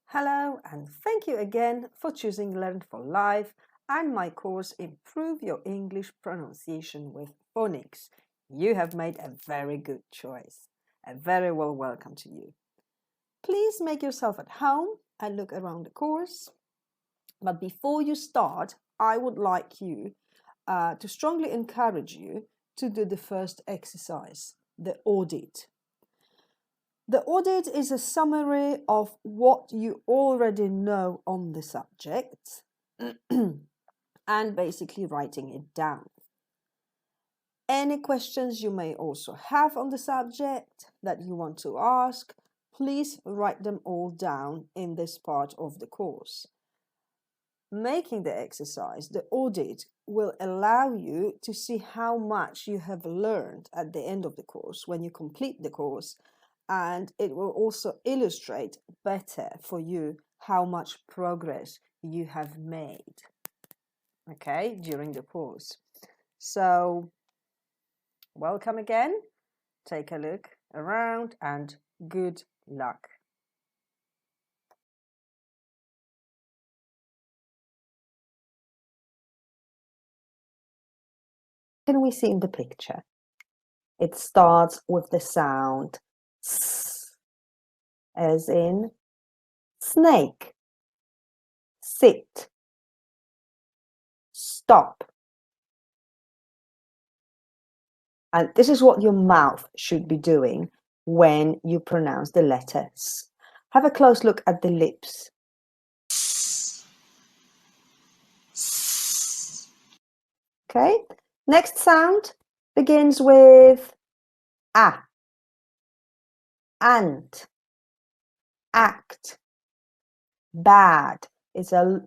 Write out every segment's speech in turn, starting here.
Hello, and thank you again for choosing Learn for Life and my course Improve Your English Pronunciation with Phonics. You have made a very good choice. A very well welcome to you. Please make yourself at home and look around the course. But before you start, I would like you to strongly encourage you to do the first exercise, the audit. The audit is a summary of what you already know on the subject and basically writing it down. Any questions you may also have on the subject that you want to ask, please write them all down in this part of the course. Making the exercise, the audit, will allow you to see how much you have learned at the end of the course when you complete the course, and it will also illustrate better for you how much progress you have made, okay, during the course. So, welcome again. Take a look around and good luck. Can we see in the picture? It starts with the sound S, as in snake, sit, stop. And this is what your mouth should be doing when you pronounce the letter S. Have a close look at the lips. Okay, next sound begins with A, ant, act, bad. It's a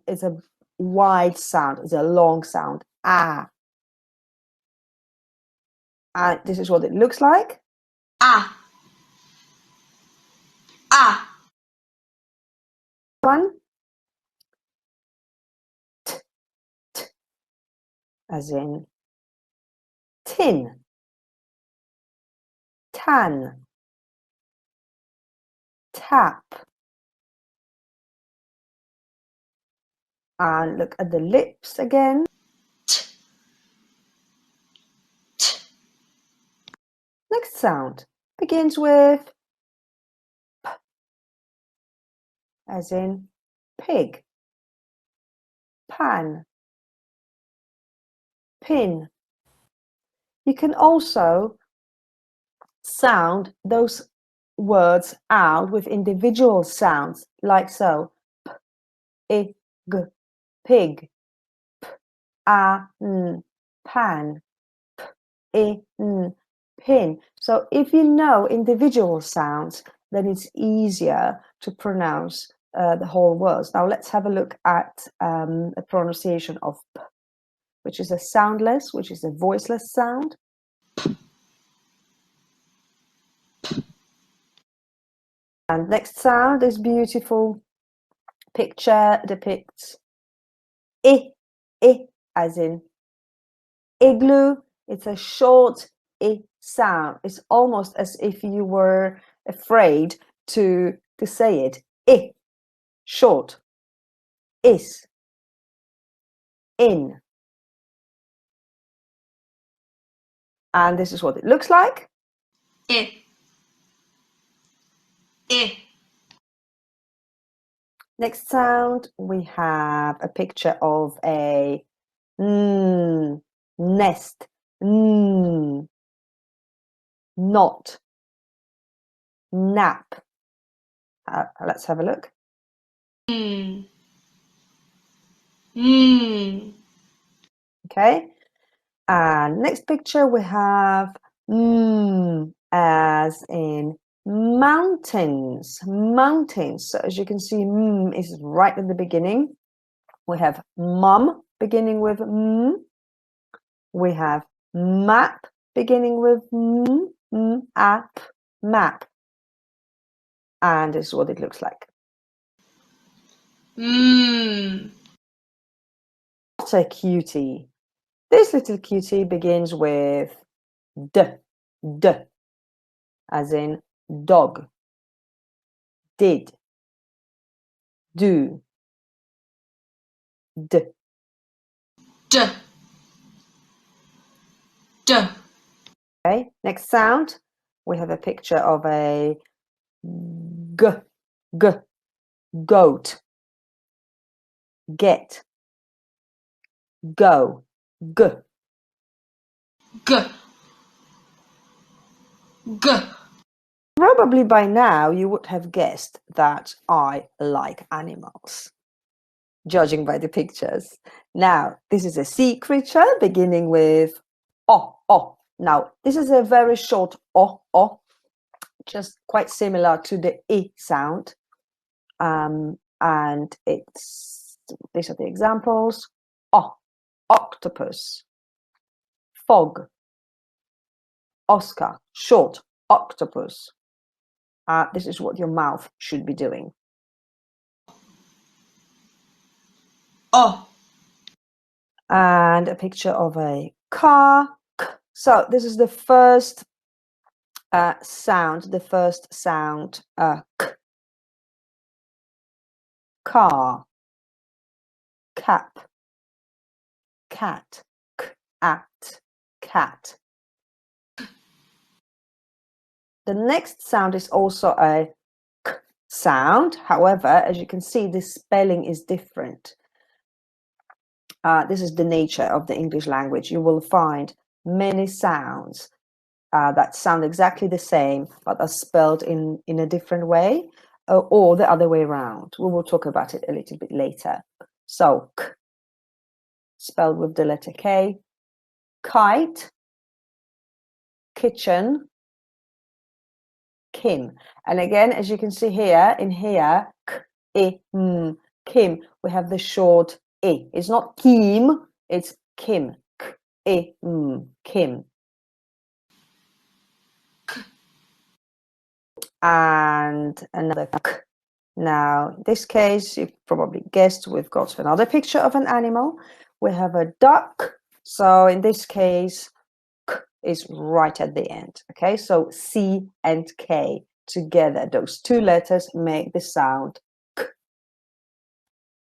wide sound, it's a long sound, A. And this is what it looks like. Ah. Ah. One. T, t, as in tin, tan, tap. And look at the lips again. T. T. Next sound begins with P, as in pig, pan, pin. You can also sound those words out with individual sounds, like so. P, I, G, pig, P, A, N, pan, P, I, N, pin. So if you know individual sounds, then it's easier to pronounce the whole words. Now let's have a look at a pronunciation of P, which is a soundless, which is a voiceless sound. And next sound, this beautiful picture depicts I, as in igloo. It's a short I sound. It's almost as if you were afraid to say it. I, short. Is, in. And this is what it looks like. I. I. Next sound, we have a picture of a nest, not, nap. Let's have a look. Okay, and next picture we have as in mountains, mountains. So as you can see, is right at the beginning. We have mum beginning with we have map beginning with app, map. And this is what it looks like. What a cutie. This little cutie begins with D, as in dog, did, do, d. D. D. Okay, next sound, we have a picture of a g, g, goat, get, go, g. G. G. Probably by now you would have guessed that I like animals, judging by the pictures. Now, this is a sea creature beginning with o, o. Now, this is a very short o, o, just quite similar to the I sound. And these are the examples. O, octopus, fog, Oscar, short, octopus. This is what your mouth should be doing. O. And a picture of a car. So this is the first sound, k. Car, cap, cat, k, at, cat. The next sound is also a k sound. However, as you can see, the spelling is different. This is the nature of the English language. You will find many sounds that sound exactly the same, but are spelled in a different way, or the other way around. We will talk about it a little bit later. So, k, spelled with the letter K, kite, kitchen, Kim. And again, as you can see here, k, I, m, Kim, we have the short I. It's not Kim, it's Kim, k, I, m, Kim. And another k. Now, in this case, you've probably guessed we've got another picture of an animal. We have a duck. So in this case, k is right at the end. Okay, so C and K together, those two letters make the sound k,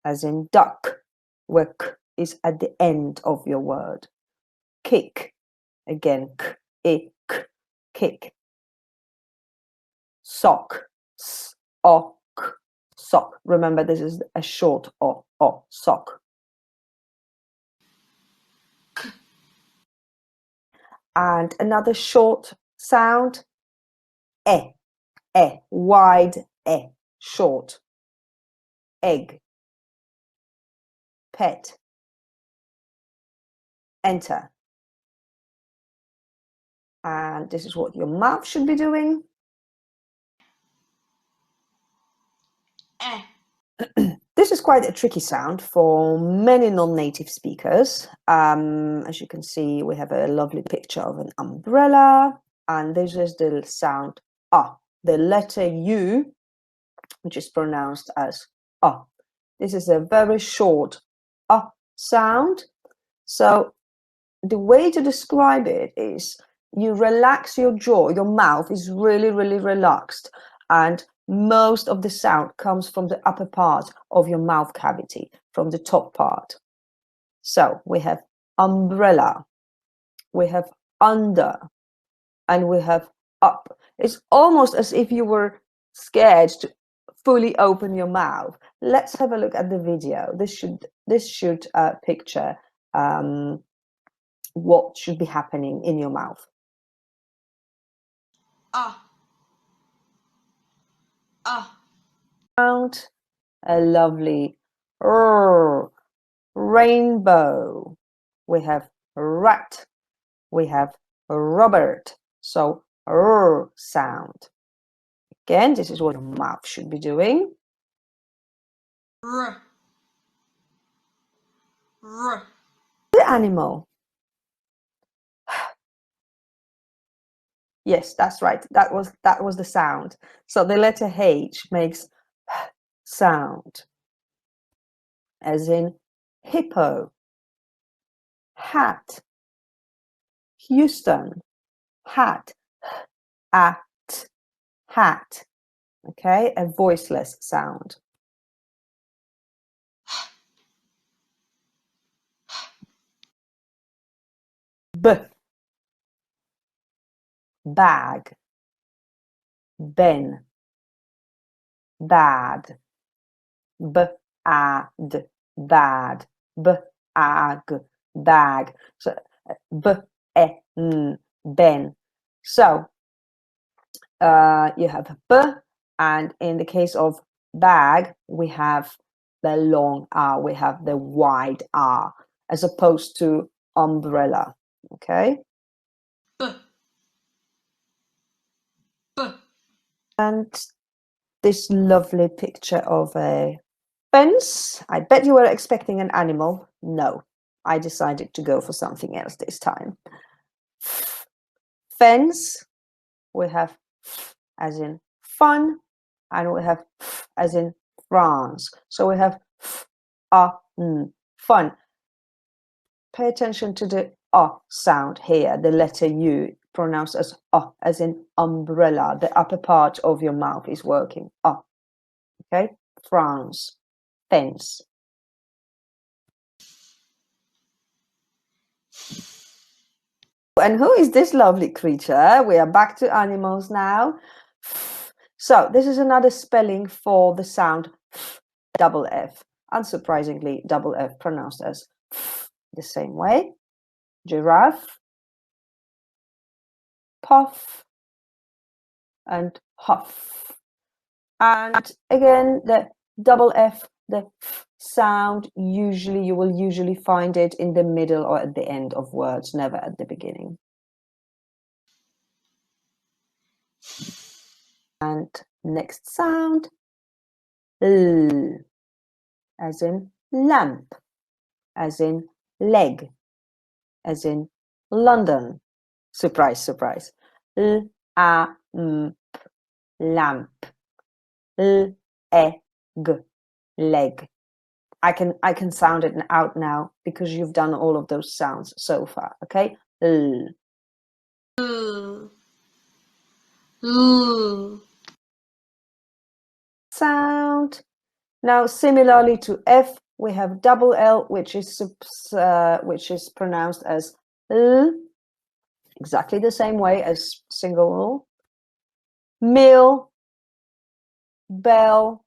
as in duck, where k is at the end of your word. Kick, again, k, I, k, kick. Sock, s, o, k, sock. Remember, this is a short o, sock. And another short sound, wide short. Egg, pet, enter. And this is what your mouth should be doing. This is quite a tricky sound for many non-native speakers. As you can see, we have a lovely picture of an umbrella, and this is the sound ah, the letter U, which is pronounced as ah. This is a very short ah sound. So the way to describe it is you relax your jaw, your mouth is really, really relaxed, and most of the sound comes from the upper part of your mouth cavity, from the top part. So we have umbrella, we have under, and we have up. It's almost as if you were scared to fully open your mouth. Let's have a look at the video. This should picture what should be happening in your mouth. Sound a lovely rainbow. We have rat. We have Robert. So sound. Again, this is what your mouth should be doing. R. R. The animal. Yes, that's right. That was the sound. So the letter H makes sound, as in hippo, hat, Houston, hat, at, hat. Okay, a voiceless sound. bag, ben, bad, bad, bad, bag, bag. So ben. So you have b, and in the case of bag, we have the long R, we have the wide R, as opposed to umbrella. Okay. B. B. And this lovely picture of a fence. I bet you were expecting an animal. No, I decided to go for something else this time. Fence, we have as in fun, and we have as in France. So we have fun. Pay attention to the sound here, the letter U pronounced as as in umbrella. The upper part of your mouth is working. Okay, France, fence. And who is this lovely creature? We are back to animals now. So this is another spelling for the sound double F. Unsurprisingly, double F pronounced as the same way. Giraffe, puff, and huff. And again, the double F, the sound, usually you will usually find it in the middle or at the end of words, never at the beginning. And next sound, L, as in lamp, as in leg, as in London. Surprise, surprise. L, a, m, lamp. L, e, g, leg. I can sound it out now because you've done all of those sounds so far. Okay. L. Sound. Now, similarly to F, we have double L, which is pronounced as L, exactly the same way as single L. Mill, bell,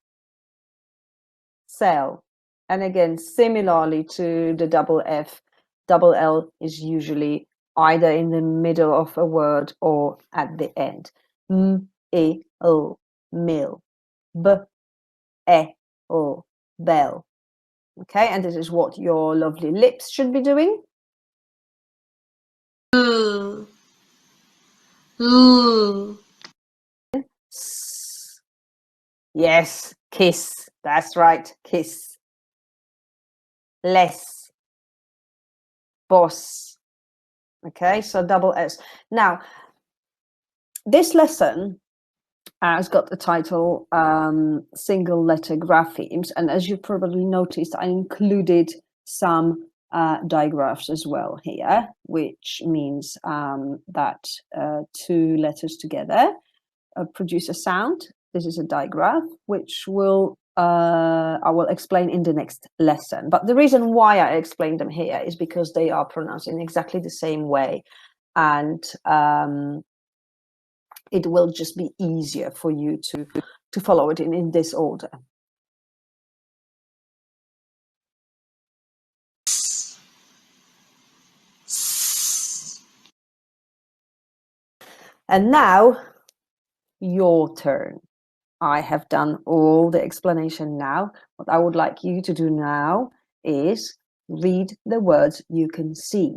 cell. And again, similarly to the double F, double L is usually either in the middle of a word or at the end. M, e, l, mill. B, e, l, bell. Okay, and this is what your lovely lips should be doing. Yes, kiss. That's right, kiss. Less. Boss. Okay, so double S. Now, this lesson has got the title Single Letter Graphemes, and as you probably noticed, I included some digraphs as well here, which means that two letters together produce a sound. This is a digraph, which I will explain in the next lesson. But the reason why I explained them here is because they are pronounced in exactly the same way, and it will just be easier for you to follow it in this order. And now, your turn. I have done all the explanation now. What I would like you to do now is read the words you can see.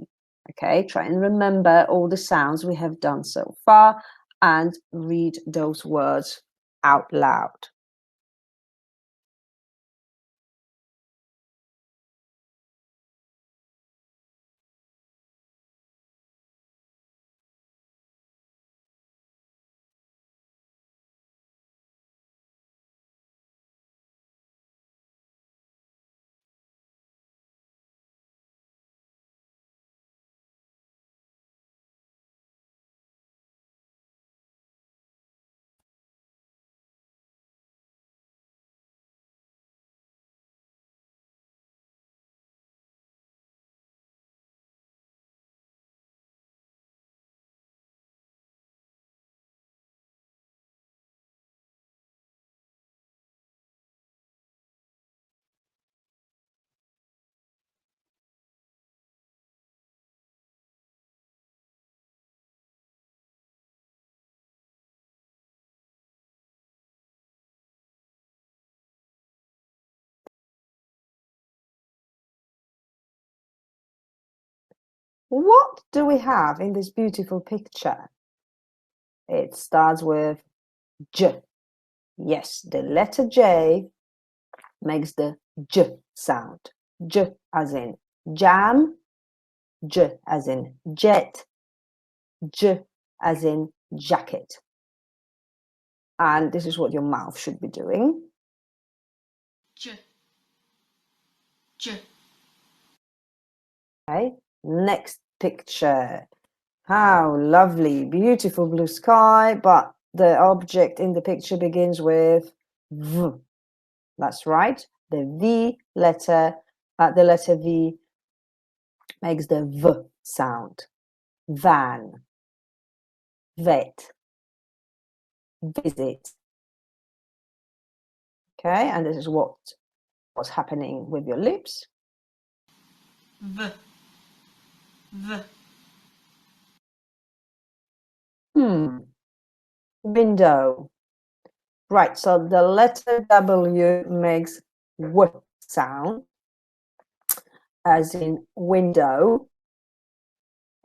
Okay, try and remember all the sounds we have done so far and read those words out loud. What do we have in this beautiful picture? It starts with J. Yes, the letter J makes the J sound. J as in jam, J as in jet, J as in jacket. And this is what your mouth should be doing. J. J. Okay, next picture. How lovely, beautiful blue sky, but the object in the picture begins with V. That's right. The V letter, the letter V makes the V sound. Van, vet, visit. Okay, and this is what's happening with your lips. V. V. Window. Right, so the letter W makes W sound, as in window,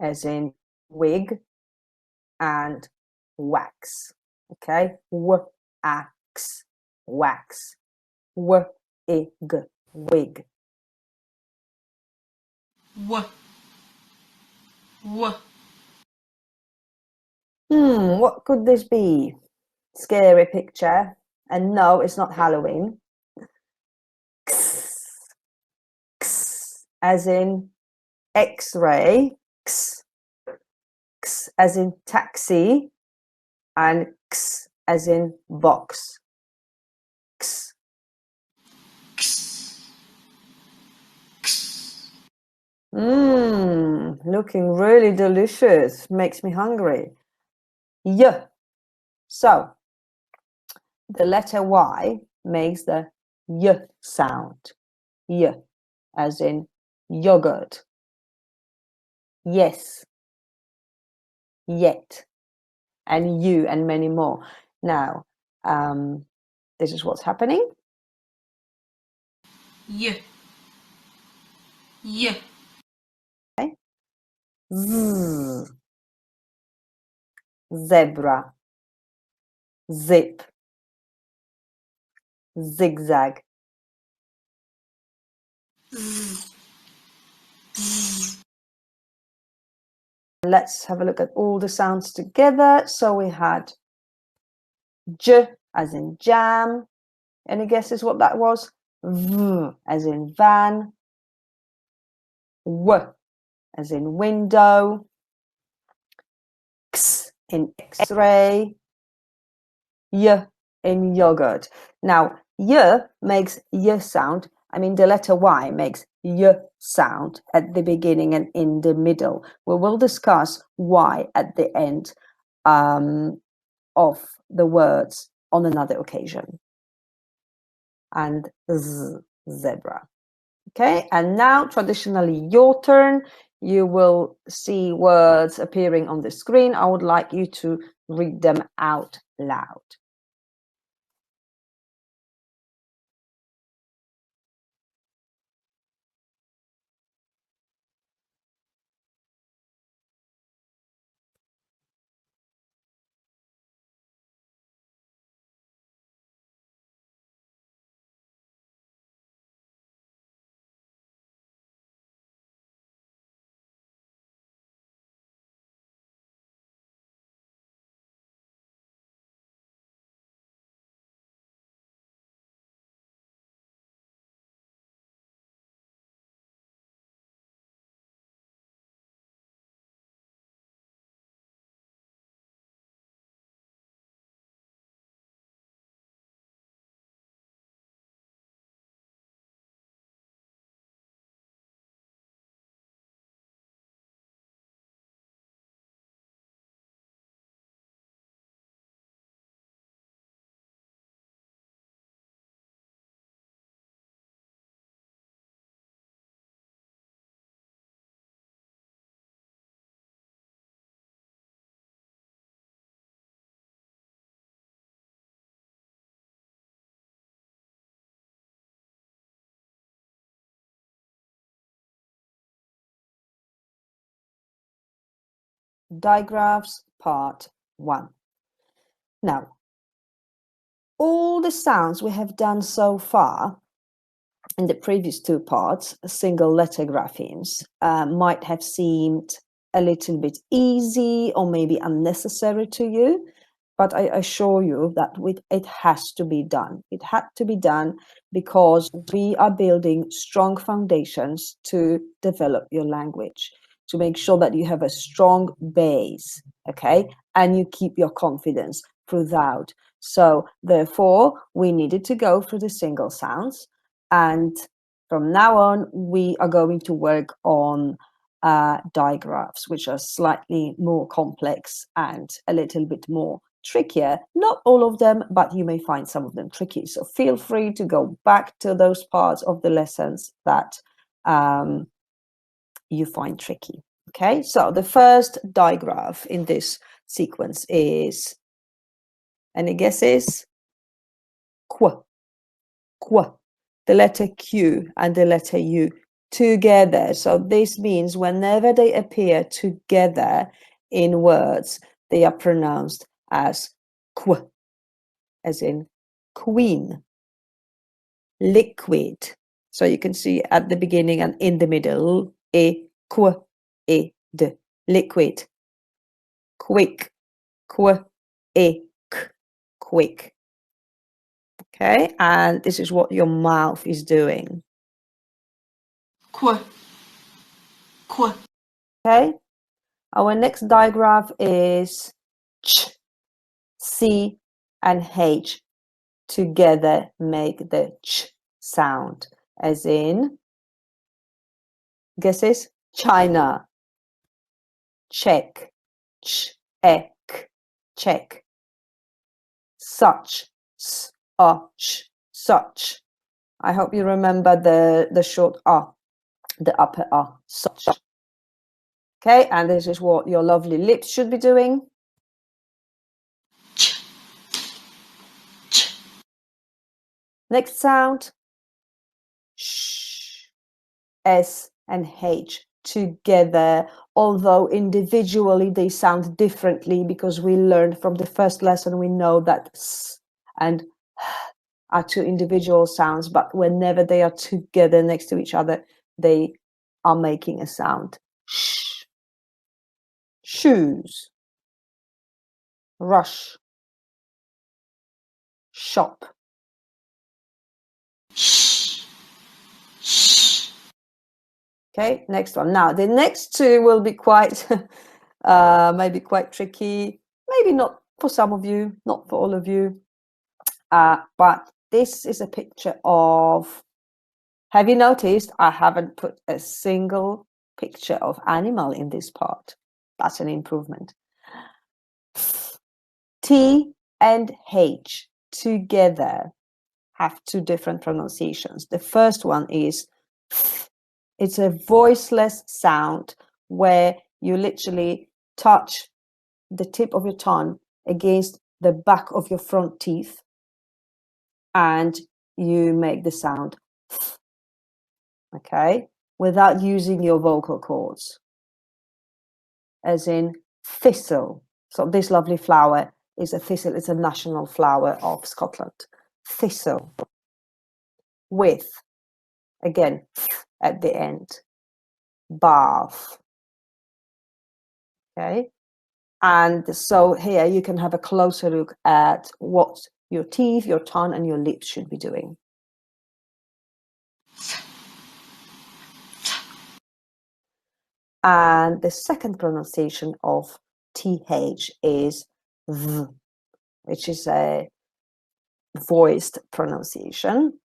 as in wig, and wax. Okay, wax, wax, wig, wig. W. W. What could this be? Scary picture. And no, it's not Halloween. X, X, as in X-ray, X, X as in taxi, and X as in box. X. X. X. Looking really delicious. Makes me hungry. Y. So the letter Y makes the Y sound. Y, as in yogurt. Yes. Yet. And you, and many more. Now, this is what's happening. Y. Y. Okay. Z. Zebra. Zip. Zigzag. Z. Let's have a look at all the sounds together. So we had J as in jam. Any guesses what that was? V as in van. W as in window. X in X-ray. Y in yogurt. Now, Y makes Y sound. I mean, the letter Y makes Y sound at the beginning and in the middle. We will discuss Y at the end of the words on another occasion. And Z, zebra. Okay, and now traditionally your turn. You will see words appearing on the screen. I would like you to read them out loud. Digraphs Part 1. Now, all the sounds we have done so far in the previous two parts, single letter graphemes, might have seemed a little bit easy or maybe unnecessary to you, but I assure you that it has to be done. It had to be done because we are building strong foundations to develop your language, to make sure that you have a strong base, okay, and you keep your confidence throughout. So therefore, we needed to go through the single sounds, and from now on, we are going to work on digraphs, which are slightly more complex and a little bit more trickier. Not all of them, but you may find some of them tricky. So feel free to go back to those parts of the lessons that you find tricky. Okay, so the first digraph in this sequence is, any guesses? Qu. Qu. The letter Q and the letter U together. So this means whenever they appear together in words, they are pronounced as qu, as in queen. Liquid. So you can see at the beginning and in the middle, qu, d. Liquid. Quick. Qu, k. Quick. Okay, and this is what your mouth is doing. Qu. Qu. Okay, our next digraph is ch, c, and h together make the ch sound, as in, guesses? China, check, ch, ek, check, such, such. I hope you remember the short the upper such. Okay, and this is what your lovely lips should be doing. Ch. Ch. Next sound, sh, s and h together, although individually they sound differently because we learned from the first lesson, we know that s and h are two individual sounds, but whenever they are together next to each other, they are making a sound. Sh, shoes, rush, shop. Sh. Sh. Okay, next one. Now, the next two will be quite, maybe quite tricky, maybe not for some of you, not for all of you, but this is a picture of, have you noticed I haven't put a single picture of animal in this part? That's an improvement. T and H together have two different pronunciations. The first one is, it's a voiceless sound where you literally touch the tip of your tongue against the back of your front teeth and you make the sound, okay, without using your vocal cords, as in thistle. So this lovely flower is a thistle. It's a national flower of Scotland. Thistle. With, again, at the end. Bath. Okay. And so here you can have a closer look at what your teeth, your tongue, and your lips should be doing. And the second pronunciation of TH is V, which is a voiced pronunciation.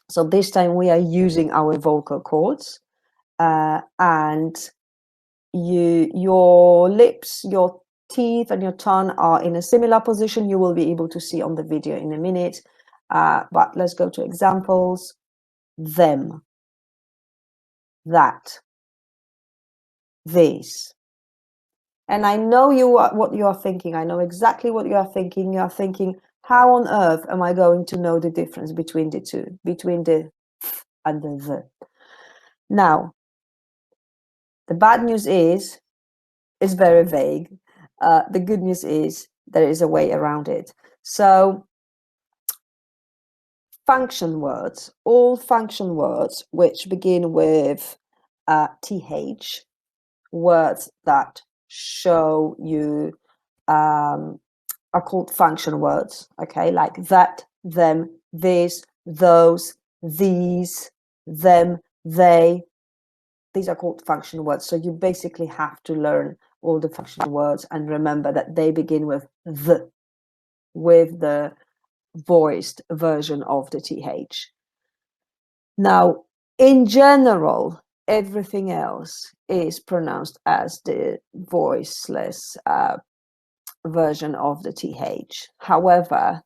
So this time we are using our vocal cords, and your lips, your teeth, and your tongue are in a similar position. You will be able to see on the video in a minute, but let's go to examples. Them, that, this. And I know what you are thinking. I know exactly what you are thinking. You are thinking, how on earth am I going to know the difference between the two, between the and the? Now, the bad news is is very vague. The good news is there is a way around it. So function words, all function words which begin with th, words that show you are called function words, okay, like that, them, this, those, these, them, they. These are called function words. So you basically have to learn all the function words and remember that they begin with the voiced version of the th. Now, in general, everything else is pronounced as the voiceless version of the th. However,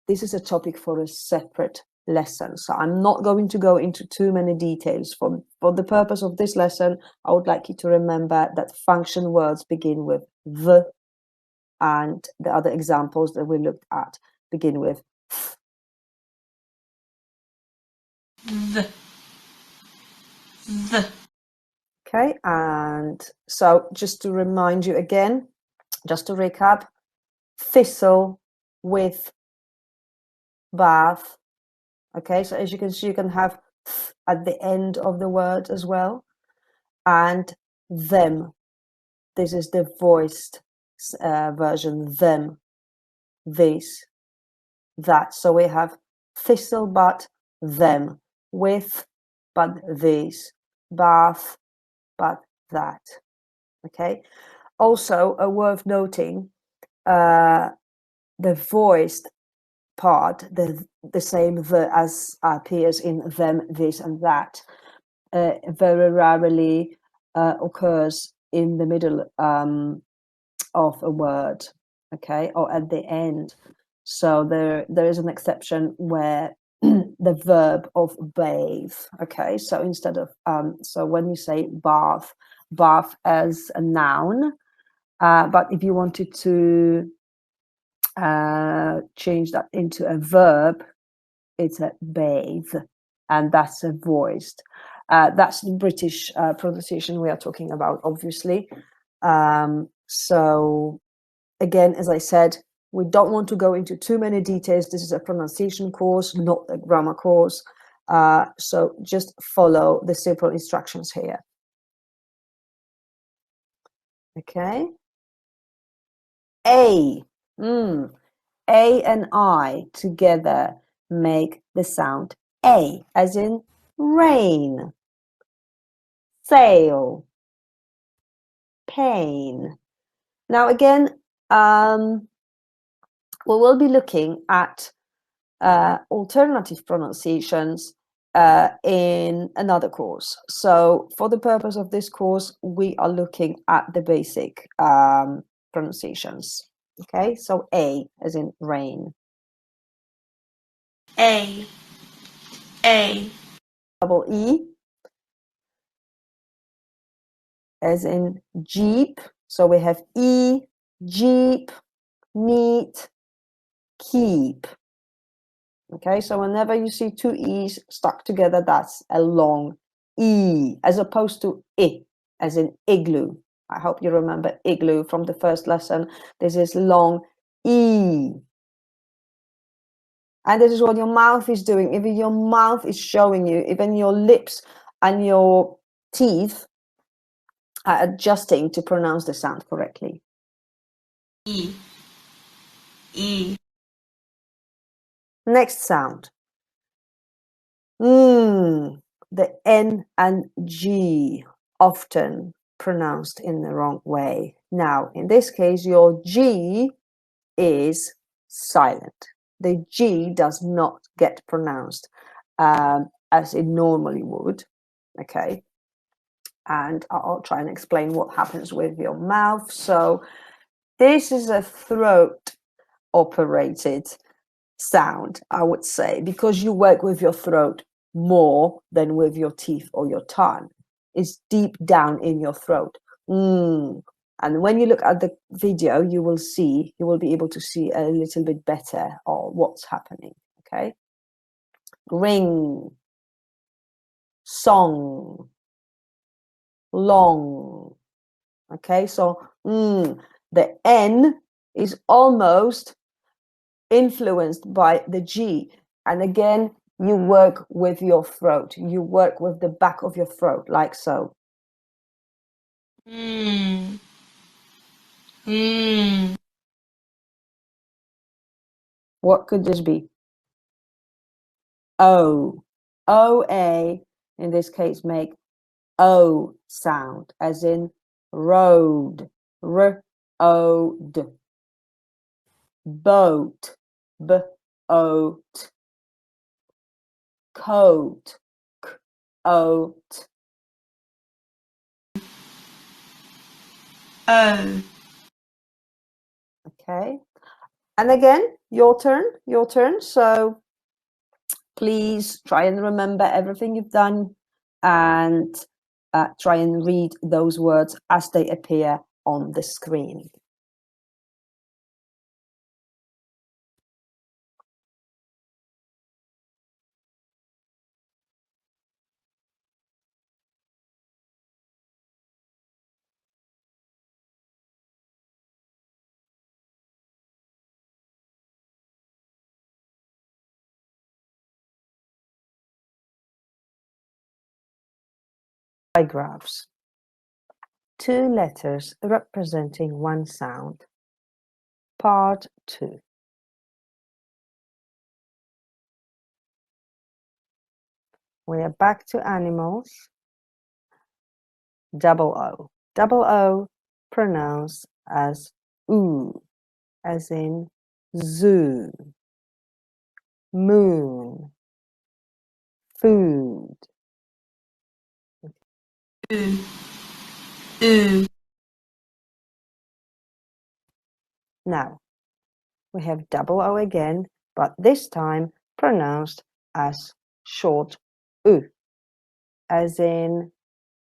this is a topic for a separate lesson, so I'm not going to go into too many details. For the purpose of this lesson, I would like you to remember that function words begin with the, and the other examples that we looked at begin with the. okay. And so just to remind you again, just to recap, thistle with bath. Okay, so as you can see, you can have at the end of the word as well, and them. This is the voiced version, them, this, that. So we have thistle but them, with but this, bath but that. Okay, also worth noting, the voiced part, the same the as appears in them, this and that, very rarely occurs in the middle of a word, okay, or at the end. So there is an exception where the verb of bathe, okay, so instead of so when you say bath, bath as a noun, but if you wanted to change that into a verb, it's a bathe, and that's a voiced. That's the British pronunciation we are talking about, obviously. So again, as I said, we don't want to go into too many details. This is a pronunciation course, not a grammar course. So just follow the simple instructions here. Okay. A. A and I together make the sound A, as in rain, sail, pain. Now again, we will be looking at alternative pronunciations in another course. So for the purpose of this course, we are looking at the basic pronunciations. Okay, so A as in rain. A. Double E as in Jeep. So we have E, Jeep, neat, keep. Okay, so whenever you see two E's stuck together, that's a long E, as opposed to I, as in igloo. I hope you remember igloo from the first lesson. This is long E. And this is what your mouth is doing. Even your mouth is showing you, even your lips and your teeth are adjusting to pronounce the sound correctly. E. E. Next sound. The N and G, often pronounced in the wrong way. Now, in this case, your G is silent. The G does not get pronounced as it normally would. Okay. And I'll try and explain what happens with your mouth. So this is a throat operated sound, I would say, because you work with your throat more than with your teeth or your tongue. It's deep down in your throat. And when you look at the video, you will be able to see a little bit better of what's happening. Okay. Ring, song, long, Okay, so the N is almost influenced by the G. And again, you work with your throat. You work with the back of your throat, like so. What could this be? O. O-A, in this case, make O sound, as in road. R-O-D. Boat. B-O-T. Coat. K-O-T. O. Okay. And again, your turn. So please try and remember everything you've done and try and read those words as they appear on the screen. Digraphs. 2 letters representing 1 sound. Part 2. We are back to animals. Double O. Double O pronounced as oo, as in zoo. Moon. Food. Oo. Oo. Now, we have double O again, but this time pronounced as short oo, as in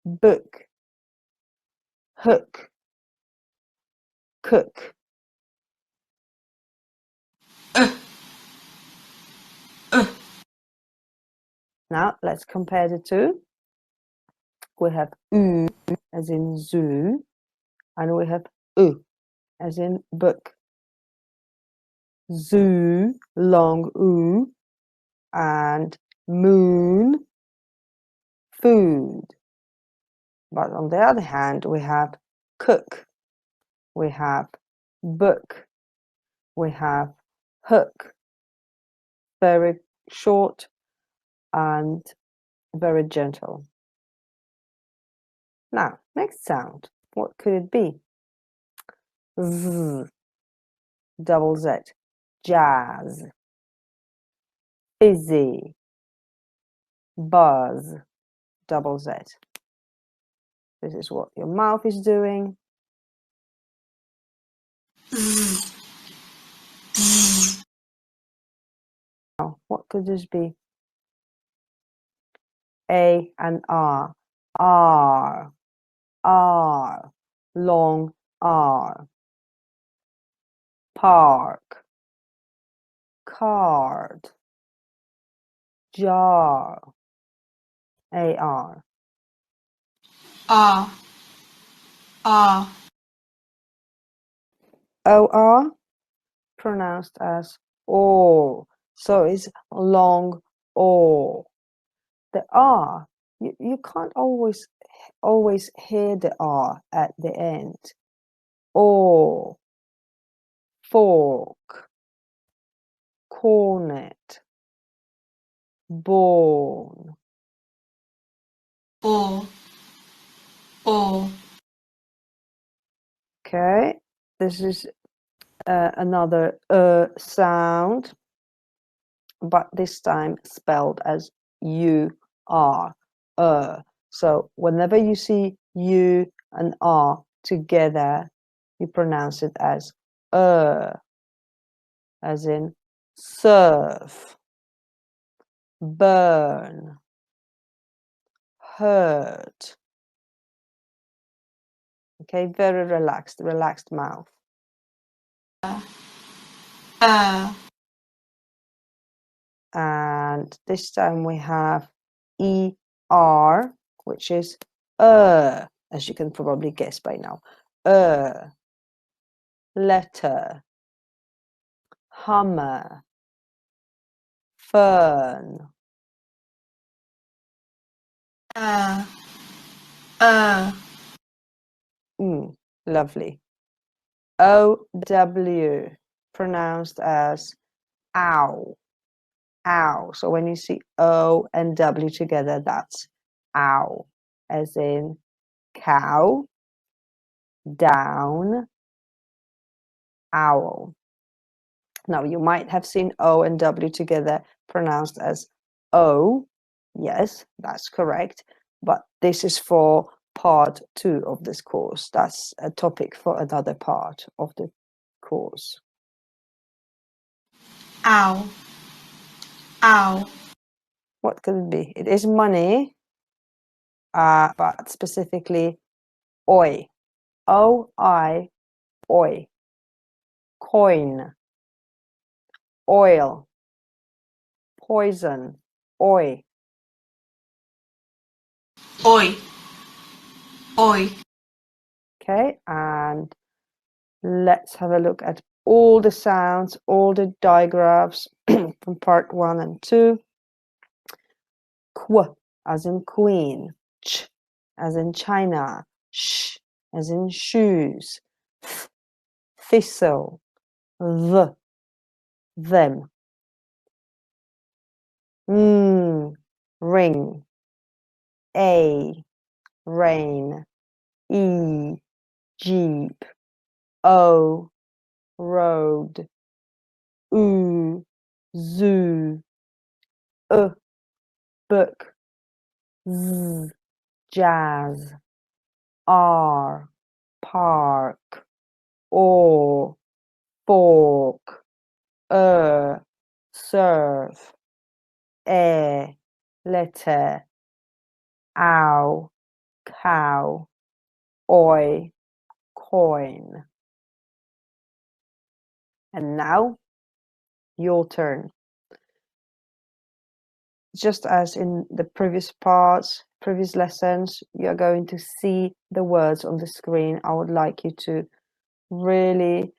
book, hook, cook. Now, let's compare the two. We have oo, as in zoo, and we have oo, as in book. Zoo, long oo, and moon, food. But on the other hand, we have cook, we have book, we have hook, very short and very gentle. Now, next sound, what could it be? Z, double Z, jazz, fizzy, buzz, double Z. This is what your mouth is doing. Now, what could this be? A and R, R, R, long R. Park, card, jar, AR. R. R. OR pronounced as or, so it's long or. The R, you can't always hear the R at the end. Or, fork, cornet, born. Or. Or. Okay, this is another sound, but this time spelled as U-R, So whenever you see U and R together, you pronounce it as as in surf, burn, hurt. Okay, very relaxed mouth. And this time we have ER, which is as you can probably guess by now. letter, hammer, fern. Lovely. OW, pronounced as ow, ow. So when you see O and W together, that's ow, as in cow, down, owl. Now you might have seen O and W together pronounced as O. Yes, that's correct. But this is for part 2 of this course. That's a topic for another part of the course. Ow. Ow. What could it be? It is money, but specifically oi. O-I, oi. Coin, oil, poison, oi. Oi. Oi. Okay, and let's have a look at all the sounds, all the digraphs from part 1 and 2. Qu as in queen, ch as in China, sh as in shoes, thistle, them, ring, a, rain, e, jeep, o, road, oo, zoo, book, z, jazz, r, park, or, fork, serve, letter, ow, cow, oi, coin. And now, your turn. Just as in the previous parts, previous lessons, you're going to see the words on the screen. I would like you to really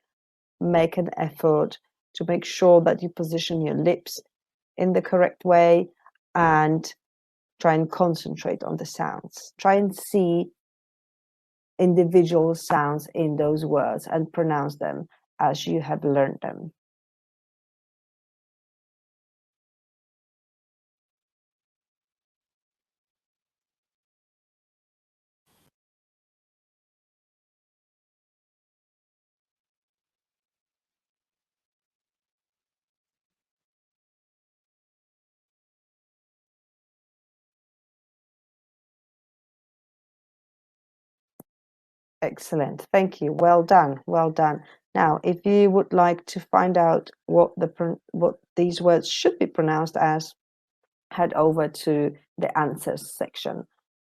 make an effort to make sure that you position your lips in the correct way and try and concentrate on the sounds. Try and see individual sounds in those words and pronounce them as you have learned them. Excellent. Thank you. Well done. Well done. Now, if you would like to find out what these words should be pronounced as, head over to the answers section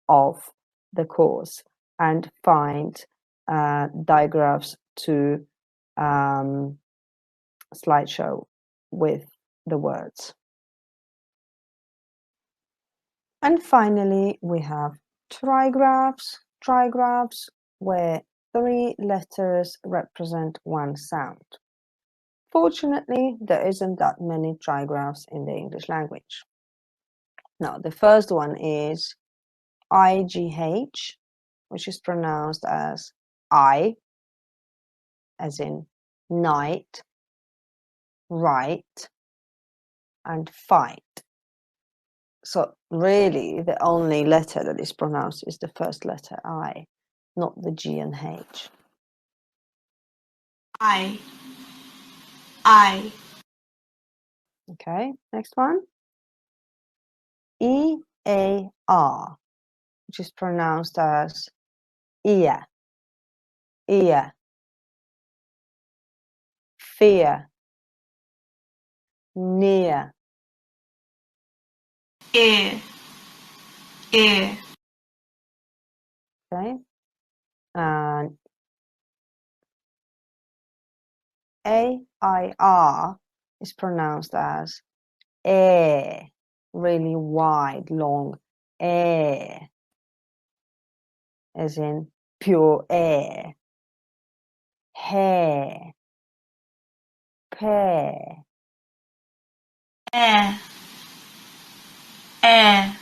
of the course and find digraphs to slideshow with the words. And finally, we have trigraphs. Trigraphs where 3 letters represent one sound. Fortunately, there isn't that many trigraphs in the English language. Now, the first one is IGH, which is pronounced as I, as in night, right, and fight. So really, the only letter that is pronounced is the first letter I, not the G and H. I. Okay, next one. EAR, which is pronounced as ear, ear. Fear, near. Ear. Ear. Okay, and AIR is pronounced as air, really wide, long air, as in pure air. hair, pear. air, air,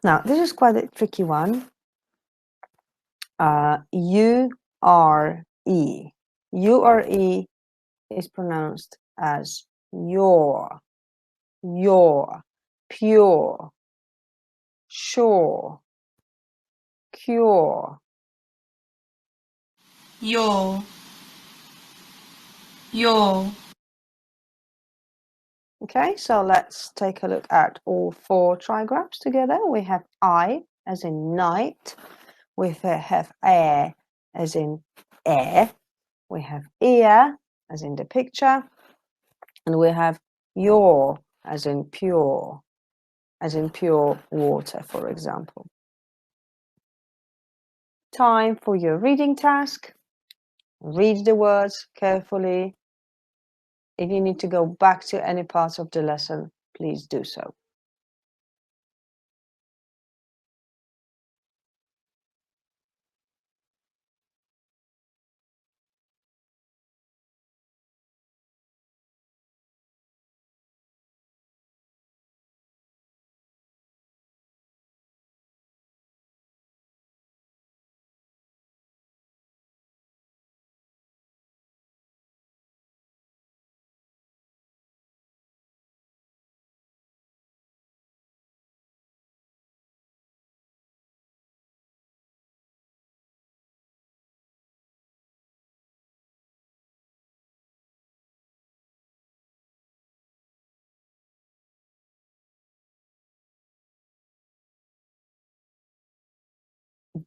Now, this is quite a tricky one. U-R-E. U-R-E is pronounced as your, pure, sure, cure. your, Okay, so let's take a look at all four trigraphs together. We have I as in night. We have air as in air. We have ear as in the picture. And we have your as in pure water, for example. Time for your reading task. Read the words carefully. If you need to go back to any parts of the lesson, please do so.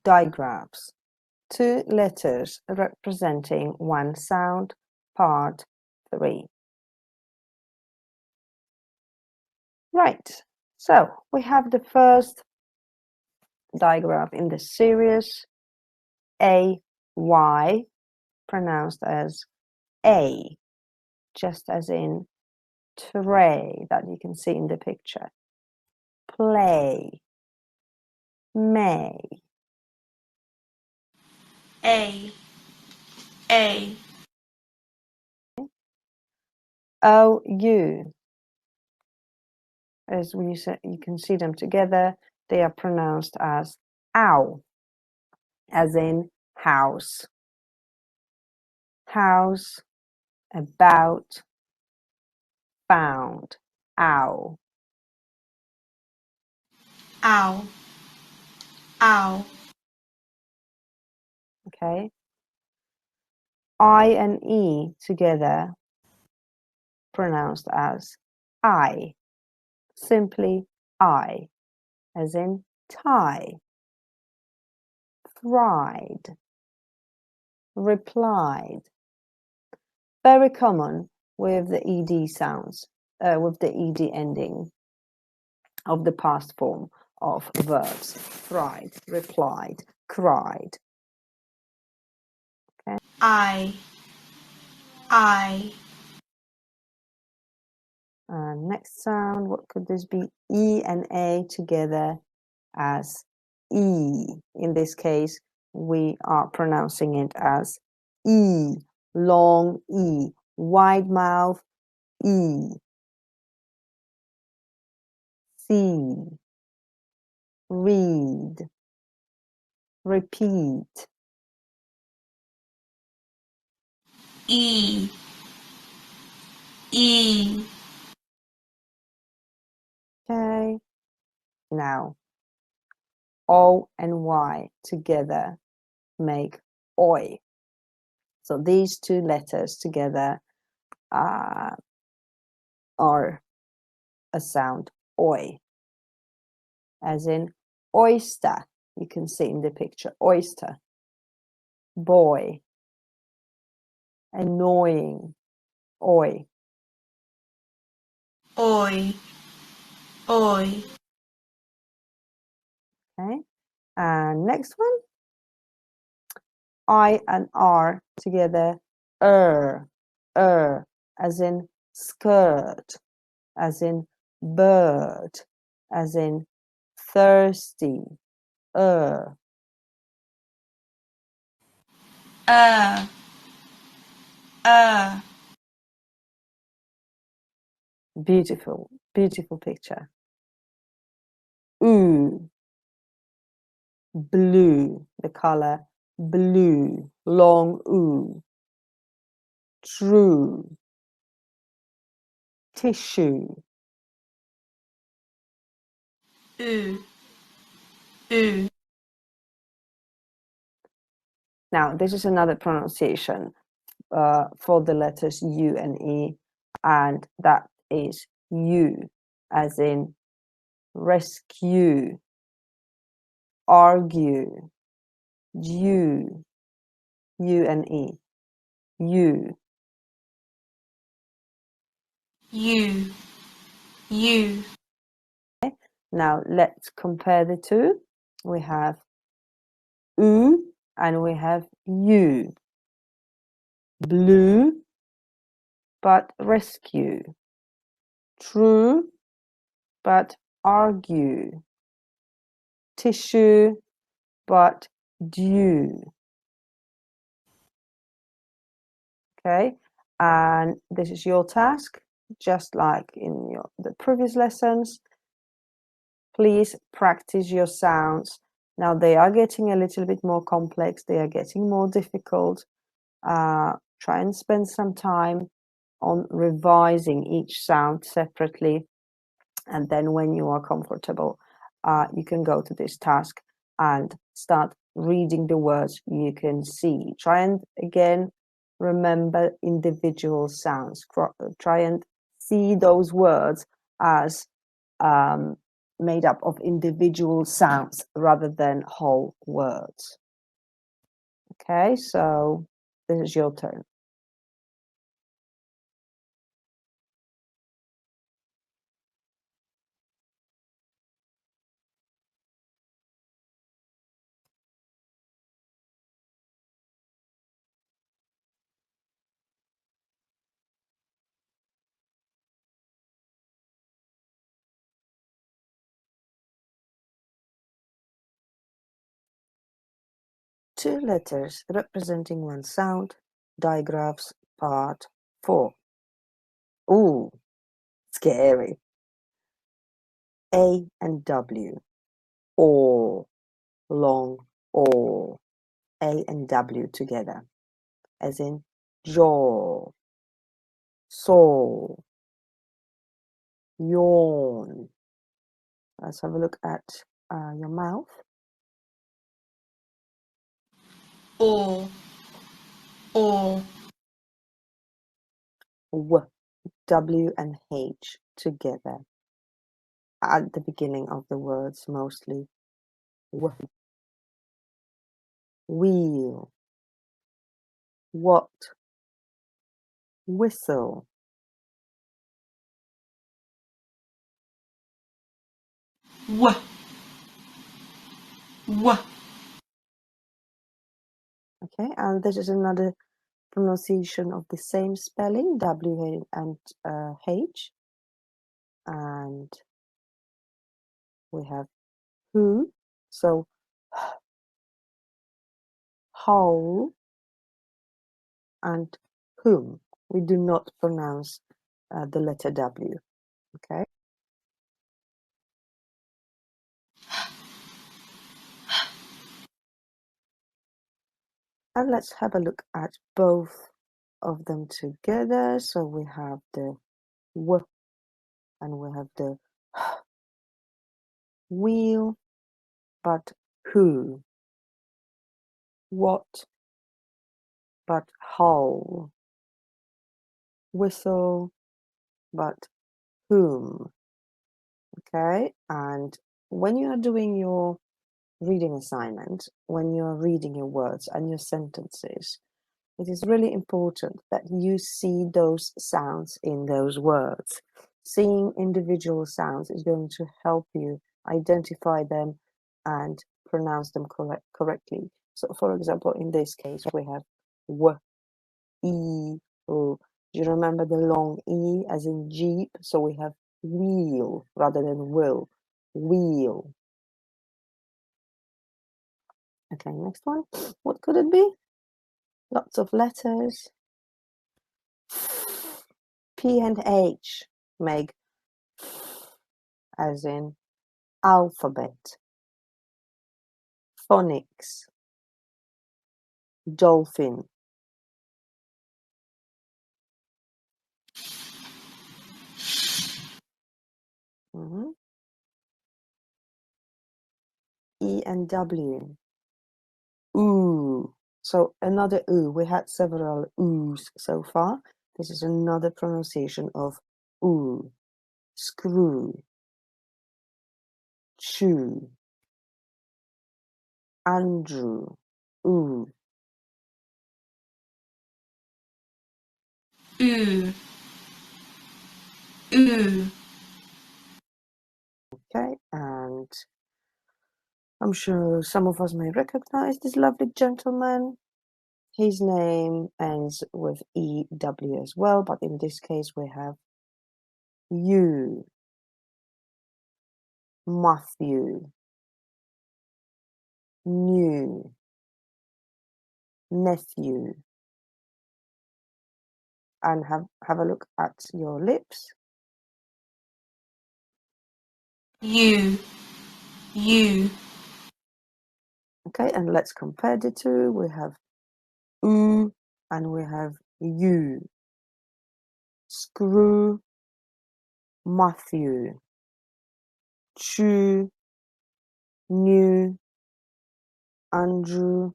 Digraphs. 2 letters representing 1 sound, part 3. Right, so we have the first digraph in the series, A-Y, pronounced as A, just as in tray that you can see in the picture. Play, may. A, O-U, as you can see them together, they are pronounced as ow, as in house. House, about, found, ow. ow, ow, Okay. I and E together pronounced as I, simply I, as in tie. Fried, replied. Very common with the ed sounds, with the ed ending of the past form of verbs. Fried, replied, cried. Okay. I, Next sound, what could this be? E and A together as E. In this case, we are pronouncing it as E, long E, wide mouth, E. See, read, repeat. E, Okay, now O and Y together make oi. So these two letters together are a sound oi, as in oyster. You can see in the picture oyster. Boy, annoying, oi. oi, oi, Okay, and next one, I and R together, as in skirt, as in bird, as in thirsty, Beautiful, beautiful picture. Ooh, blue, the color blue, long ooh. True, tissue. oo. Now, this is another pronunciation for the letters U and E, and that is you, as in rescue, argue, due, U and E, you. You. Now, let's compare the two. We have U and we have you. Blue, but rescue. True, but argue. Tissue, but due. Okay, and this is your task, just like in the previous lessons. Please practice your sounds. Now they are getting a little bit more complex, they are getting more difficult. Try and spend some time on revising each sound separately, and then when you are comfortable, you can go to this task and start reading the words you can see. Try and again remember individual sounds. Try and see those words as made up of individual sounds rather than whole words. Okay, so this is your turn. Two letters representing one sound, digraphs, part 4. Ooh, scary. A and W. Or, long or. A and W together, as in jaw, soul, yawn. Let's have a look at your mouth. Or. W and H together at the beginning of the words mostly. Wheel, what, whistle, W. okay, and this is another pronunciation of the same spelling, W and H, and we have who, so whole and whom. We do not pronounce the letter W, okay? And let's have a look at both of them together. So we have the W and we have the wheel, but who, what, but how, whistle, but whom. Okay, and when you are doing your reading assignment, when you're reading your words and your sentences, it is really important that you see those sounds in those words. Seeing individual sounds is going to help you identify them and pronounce them correctly. So, for example, in this case, we have w, e, o. Do you remember the long e as in Jeep? So we have wheel rather than will. Wheel. Okay, next one. What could it be? Lots of letters. P and H, Meg, as in alphabet. Phonics, dolphin. E and W. Ooh. So another ooh. We had several oohs so far. This is another pronunciation of ooh. Screw. Chew. Andrew. Ooh. Ooh. Ooh. Okay, and I'm sure some of us may recognize this lovely gentleman. His name ends with EW as well, but in this case we have you, Matthew, new, nephew, and have a look at your lips. You. You. Okay, and let's compare the two. We have ooh and we have you. Screw, Matthew. Chew, new, Andrew,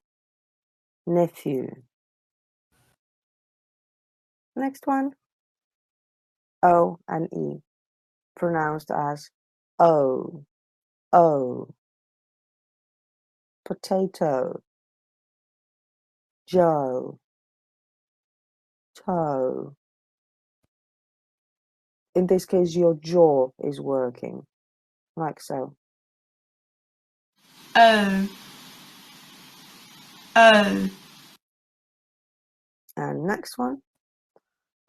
nephew. Next one, O and E, pronounced as O, O. Potato, Joe, toe. In this case, your jaw is working, like so. O. O. And next one,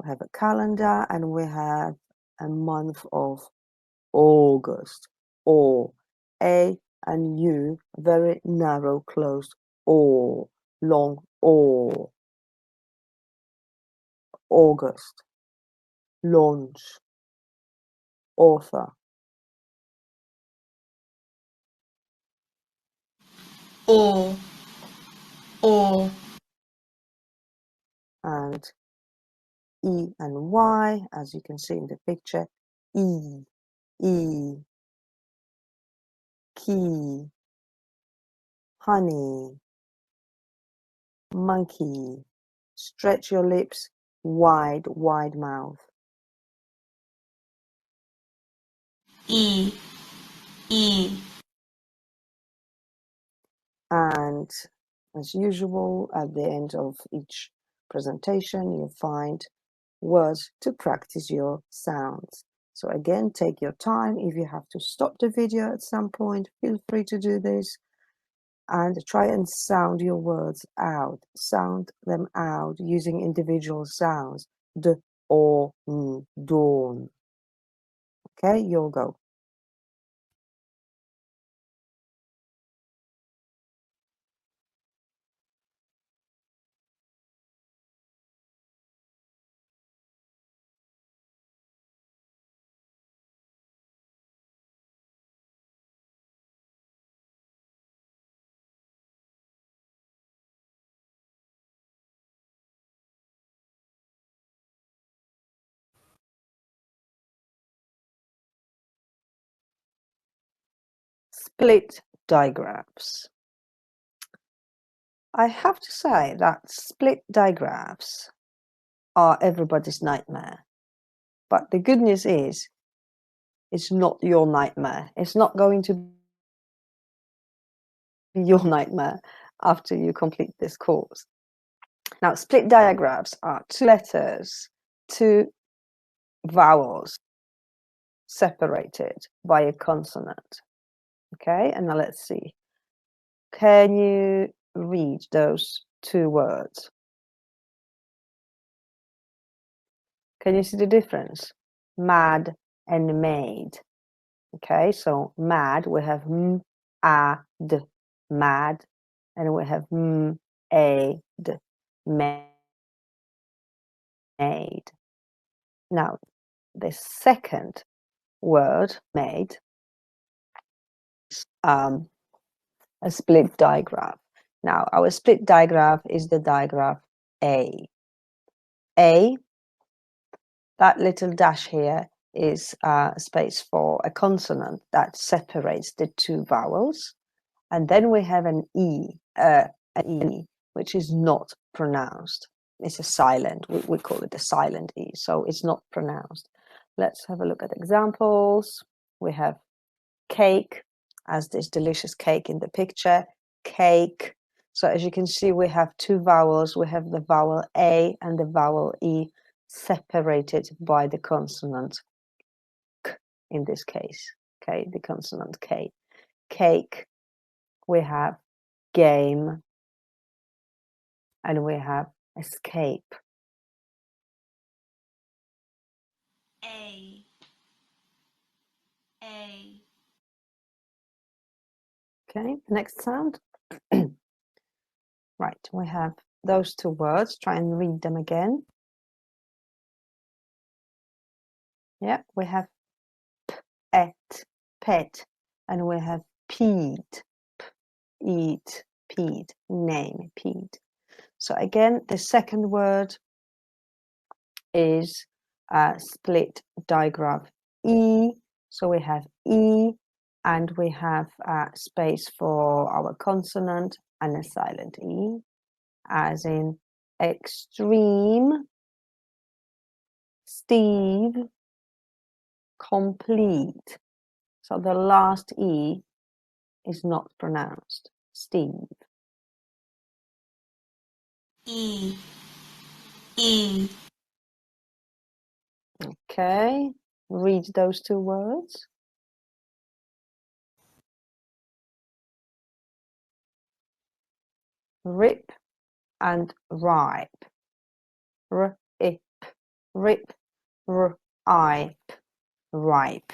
we have a calendar and we have a month of August, or A and U, very narrow, closed, or, long, or. August, launch, author. Or. Or. And E and Y, as you can see in the picture, E, E, key, honey, monkey. Stretch your lips wide, wide mouth. E. E. And as usual, at the end of each presentation, you'll find words to practice your sounds. So again, take your time. If you have to stop the video at some point, feel free to do this. And try and sound your words out. Sound them out using individual sounds. D, or, n, dawn. Okay, you'll go. Split digraphs. I have to say that split digraphs are everybody's nightmare. But the good news is, it's not your nightmare. It's not going to be your nightmare after you complete this course. Now, split digraphs are two letters, two vowels separated by a consonant. Okay, and now let's see. Can you read those two words? Can you see the difference? Mad and made. Okay, so mad, we have m, a, d, mad, and we have m, a, d, made. Now, the second word, made, is a split digraph. Now, our split digraph is the digraph A. A, that little dash here is space for a consonant that separates the two vowels. And then we have an E, which is not pronounced. It's a silent, we call it a silent E, so it's not pronounced. Let's have a look at examples. We have cake, as this delicious cake in the picture, cake. So as you can see, we have two vowels. We have the vowel A and the vowel E separated by the consonant K in this case, okay, the consonant K. Cake, we have game, and we have escape. A. Okay, next sound. Right, we have those two words. Try and read them again. Yeah, we have et, pet, and we have peed, eat, peed, name, peed. So again, the second word is split digraph E. So we have E, and we have space for our consonant and a silent E, as in extreme, Steve, complete. So the last E is not pronounced. Steve. E. Okay, read those two words. Rip and ripe. Rip, rip, ripe, ripe.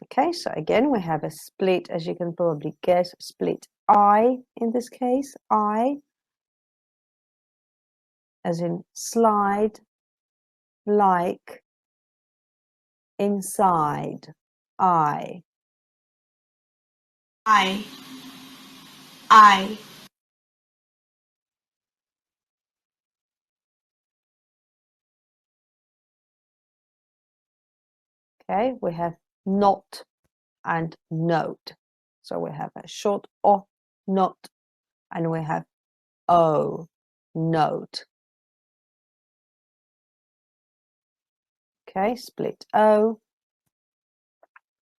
Okay, so again, we have a split, as you can probably guess, split I in this case, I, as in slide, like, inside, I. I. Okay, we have not and note. So we have a short O, not, and we have O, note. Okay, split O,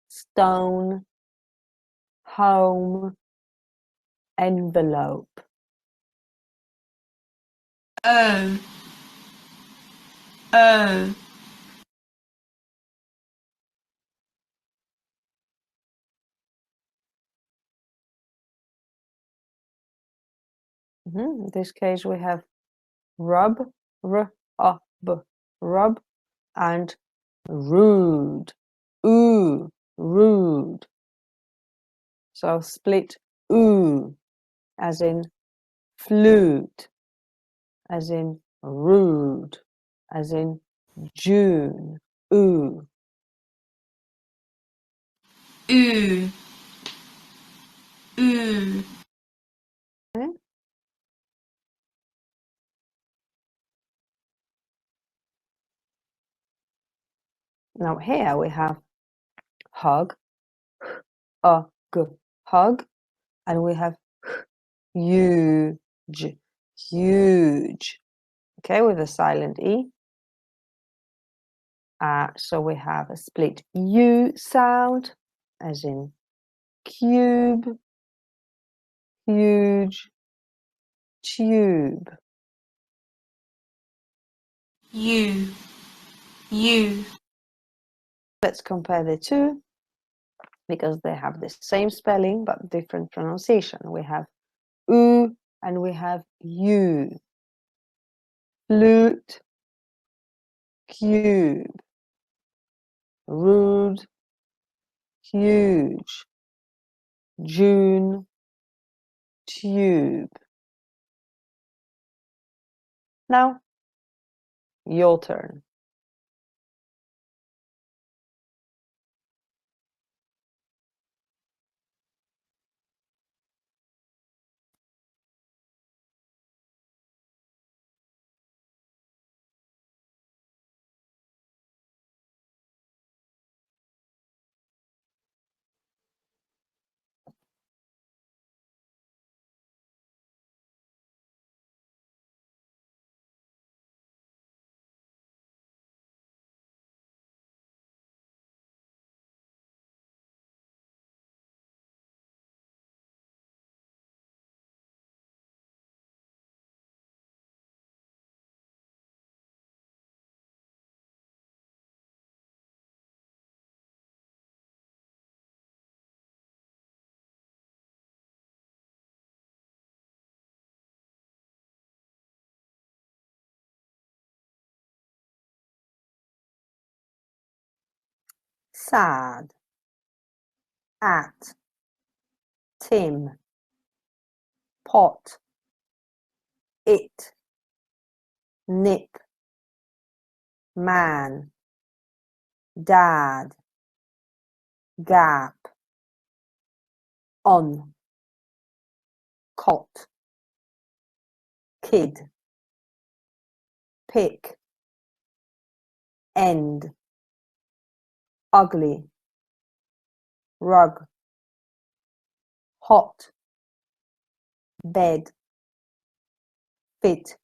stone, home, envelope. O. In this case, we have rub, rub, and rude, ooh, rude. So split ooh, as in flute, as in rude, as in June, ooh. Oo. Okay. Now here we have hug, hug, and we have huge, huge. Okay, with a silent E. So we have a split U sound, as in cube, huge, tube. U. Let's compare the two because they have the same spelling but different pronunciation. We have U and we have U. Flute, cube, rude, huge, June, tube. Now, your turn. Sad, at, Tim, pot, it, nip, man, dad, gap, on, cot, kid, pick, end, ugly, rug, hot, bed, fit,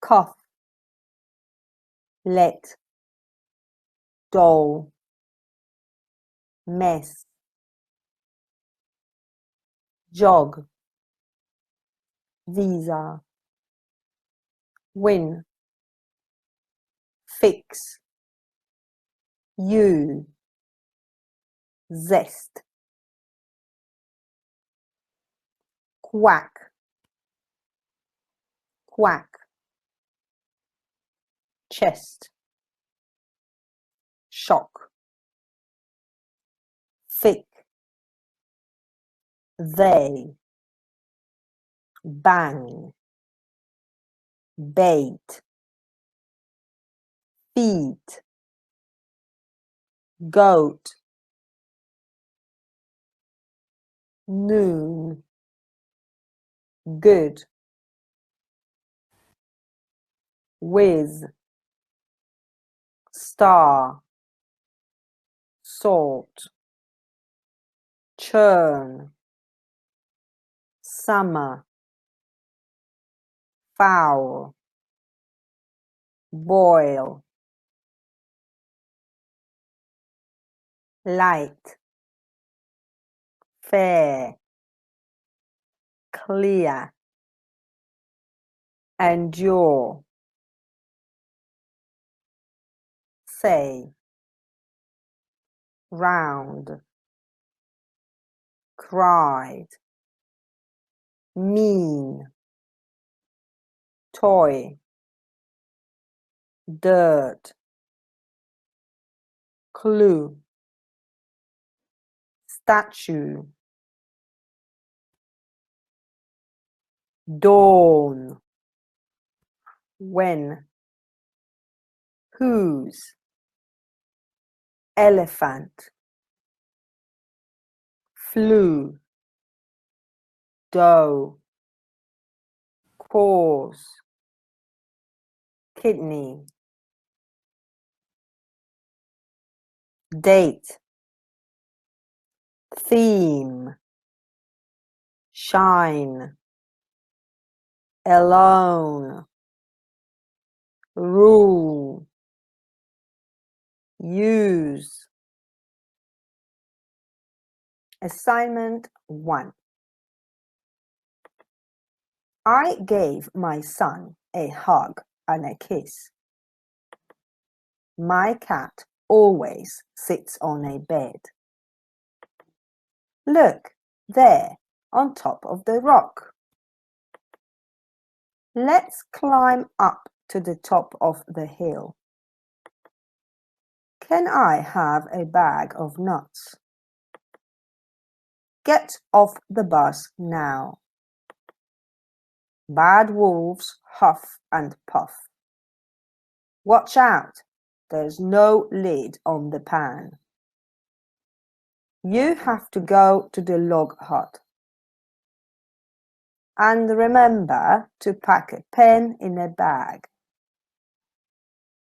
cough, let, doll, mess, jog, visa, win, fix, you, zest, quack, quack, chest, shock, thick, they, bang, bait, feet, goat, noon, good, whiz, star, salt, churn, summer, foul, boil, light, fair, clear, endure, say, round, cried, mean, toy, dirt, clue, statue, dawn, when, whose, elephant, flew, dough, cause, kidney, date, theme, shine, alone, rule, use. Assignment 1. I gave my son a hug and a kiss. My cat always sits on a bed. Look, there, on top of the rock. Let's climb up to the top of the hill. Can I have a bag of nuts? Get off the bus now. Bad wolves huff and puff. Watch out, there's no lid on the pan. You have to go to the log hut. And remember to pack a pen in a bag.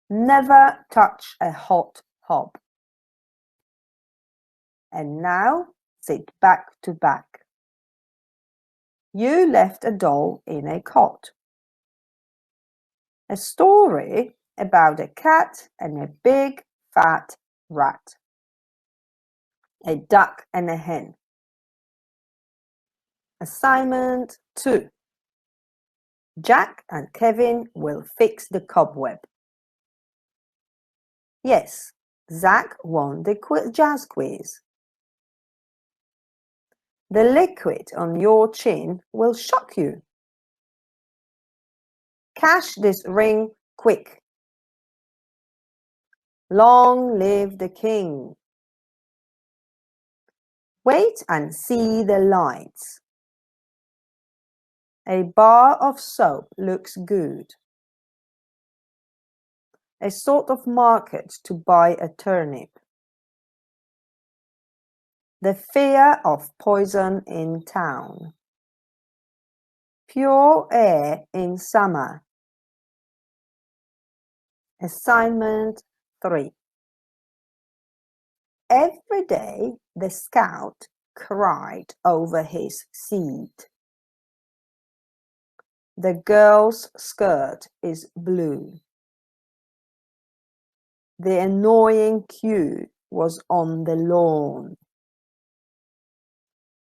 Never touch a hot hob. And now sit back to back. You left a doll in a cot. A story about a cat and a big fat rat. A duck and a hen. Assignment 2. Jack and Kevin will fix the cobweb. Yes, Zach won the jazz quiz. The liquid on your chin will shock you. Cash this ring quick. Long live the king. Wait and see the lights. A bar of soap looks good. A sort of market to buy a turnip. The fear of poison in town. Pure air in summer. Assignment 3. Every day the scout cried over his seat. The girl's skirt is blue. The annoying queue was on the lawn.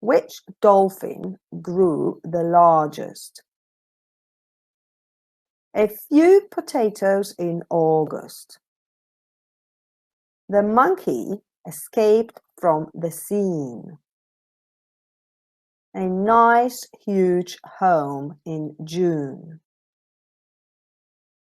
Which dolphin grew the largest? A few potatoes in August. The monkey escaped from the scene. A nice huge home in June.